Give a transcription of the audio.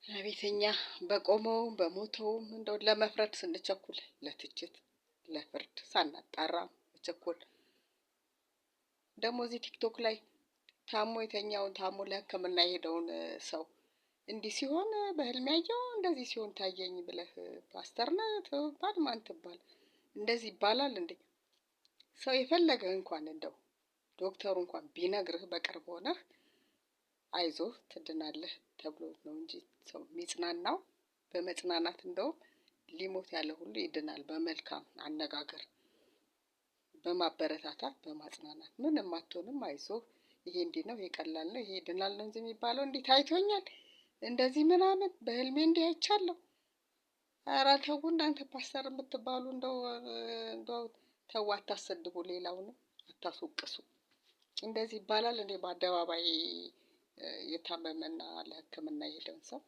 አቤተኛ በቆመው በሞተውም እንደው ለመፍረድ ስንቸኩል ለትችት ለፍርድ ሳናጣራ መቸኮል። ደግሞ እዚህ ቲክቶክ ላይ ታሞ የተኛውን ታሞ ለሕክምና የሄደውን ሰው እንዲህ ሲሆን በህልም ያየው እንደዚህ ሲሆን ታየኝ ብለህ ፓስተር ነህ ትባል ማን ትባል እንደዚህ ይባላል እንዴ? ሰው የፈለገ እንኳን እንደው ዶክተሩ እንኳን ቢነግርህ በቅርብ ሆነህ አይዞህ ትድናለህ ተብሎ ነው እንጂ ሰው የሚጽናናው በመጽናናት እንደውም ሊሞት ያለ ሁሉ ይድናል። በመልካም አነጋገር በማበረታታት በማጽናናት ምንም አትሆንም አይዞህ ይሄ እንዲህ ነው ይሄ ቀላል ነው ይሄ ይድናል ነው እንጂ የሚባለው እንዲህ ታይቶኛል እንደዚህ ምናምን በህልሜ እንዲህ አይቻለሁ። ኧረ ተው እናንተ ፓስተር የምትባሉ እንደው ተው አታሰድቡ፣ ሌላውንም አታስወቅሱ። እንደዚህ ይባላል እንዴ በአደባባይ የታመመና ለሕክምና የሄደውን ሰው